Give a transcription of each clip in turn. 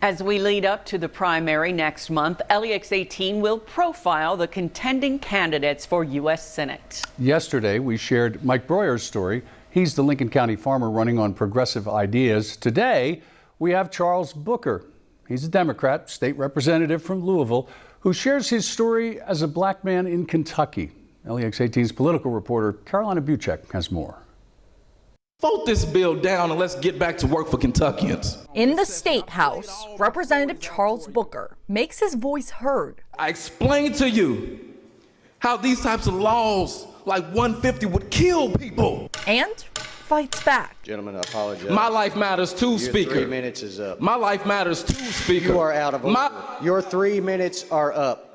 As we lead up to the primary next month, LEX 18 will profile the contending candidates for U.S. Senate. Yesterday, we shared Mike Breuer's story. He's the Lincoln County farmer running on progressive ideas. Today, we have Charles Booker. He's a Democrat, state representative from Louisville, who shares his story as a black man in Kentucky. LEX 18's political reporter Carolina Buchek has more. Vote this bill down and let's get back to work for Kentuckians. In the State House, Representative Charles Booker makes his voice heard. I explained to you how these types of laws like 150 would kill people. And fights back. Gentlemen, I apologize. My life matters too, Speaker. 3 minutes is up. My life matters too, Speaker. You are out of order. Your 3 minutes are up.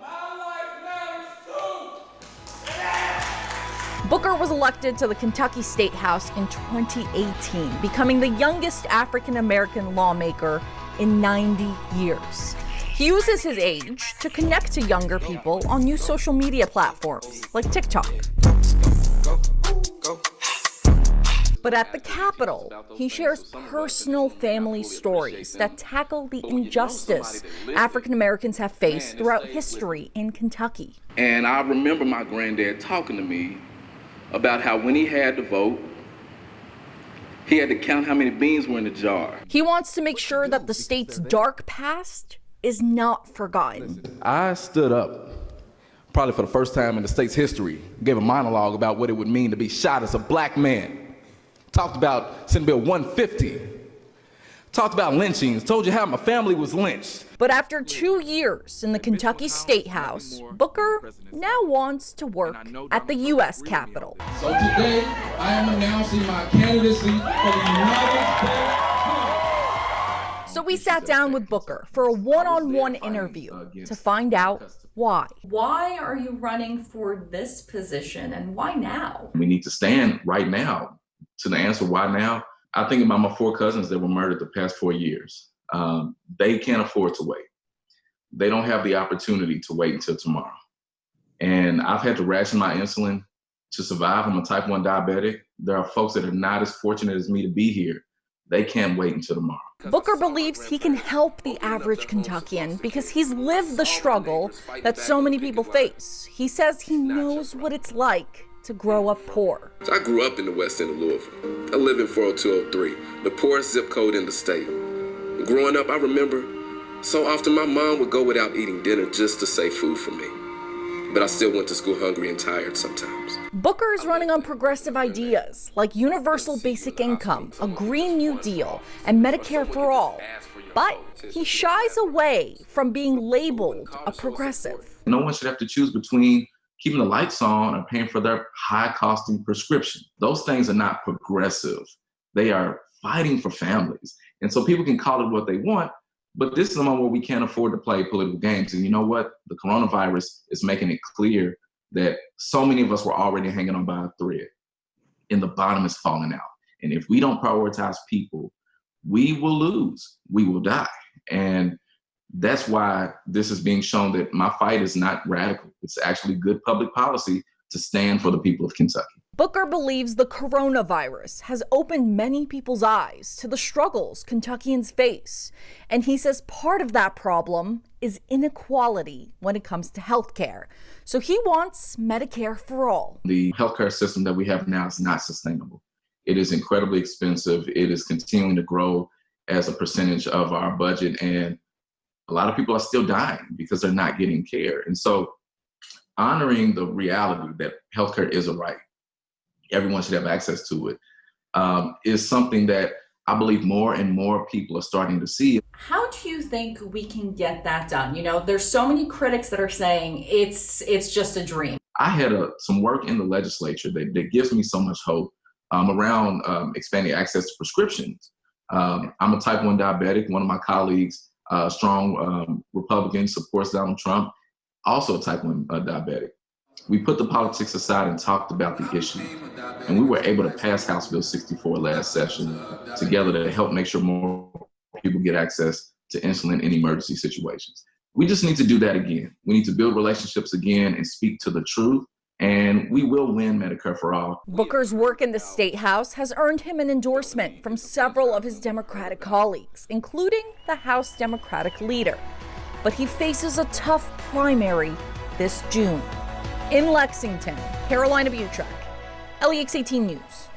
Booker was elected to the Kentucky State House in 2018, becoming the youngest African-American lawmaker in 90 years. He uses his age to connect to younger people on new social media platforms like TikTok. But at the Capitol, he shares personal family stories that tackle the injustice African Americans have faced throughout history in Kentucky. And I remember my granddad talking to me about how when he had to vote, he had to count how many beans were in the jar. He wants to make sure that the state's dark past is not forgotten. I stood up, probably for the first time in the state's history, gave a monologue about what it would mean to be shot as a black man. Talked about Senate Bill 150. Talked about lynchings. Told you how my family was lynched. But after 2 years in the Kentucky State House, Booker now wants to work at the U.S. Capitol. So today, I am announcing my candidacy for the United States. So we sat down with Booker for a one-on-one interview to find out why. Why are you running for this position, and why now? We need to stand right now. To the answer why now, I think about my 4 cousins that were murdered the past 4 years. They can't afford to wait. They don't have the opportunity to wait until tomorrow. And I've had to ration my insulin to survive. I'm a type 1 diabetic. There are folks that are not as fortunate as me to be here. They can't wait until tomorrow. Booker believes he can help the average Kentuckian because he's lived the struggle that so many people face. He says he knows what it's like to grow up poor. So I grew up in the west end of Louisville. I live in 40203, the poorest zip code in the state. Growing up, I remember so often my mom would go without eating dinner just to save food for me. But I still went to school hungry and tired sometimes. Booker is running on progressive ideas like universal basic income, a Green New Deal, and Medicare for all. But he shies away from being labeled a progressive. No one should have to choose between keeping the lights on or paying for their high-costing prescription. Those things are not progressive. They are fighting for families. And so people can call it what they want, but this is a moment where we can't afford to play political games. And you know what? The coronavirus is making it clear that so many of us were already hanging on by a thread, and the bottom is falling out. And if we don't prioritize people, we will lose. We will die. And that's why this is being shown that my fight is not radical. It's actually good public policy to stand for the people of Kentucky. Booker believes the coronavirus has opened many people's eyes to the struggles Kentuckians face. And he says part of that problem is inequality when it comes to health care. So he wants Medicare for all. The healthcare system that we have now is not sustainable. It is incredibly expensive. It is continuing to grow as a percentage of our budget. And a lot of people are still dying because they're not getting care. And so honoring the reality that healthcare is a right, everyone should have access to it, is something that I believe more and more people are starting to see. How do you think we can get that done? You know, there's so many critics that are saying it's just a dream. I had some work in the legislature that gives me so much hope around expanding access to prescriptions. I'm a type 1 diabetic. One of my colleagues, strong Republican, supports Donald Trump, also a type 1 diabetic. We put the politics aside and talked about the issue. And we were able to pass House Bill 64 last session together to help make sure more people get access to insulin in emergency situations. We just need to do that again. We need to build relationships again and speak to the truth and we will win Medicare for all. Booker's work in the state house has earned him an endorsement from several of his Democratic colleagues, including the House Democratic leader. But he faces a tough primary this June. In Lexington, Carolina Butrek, LEX 18 News.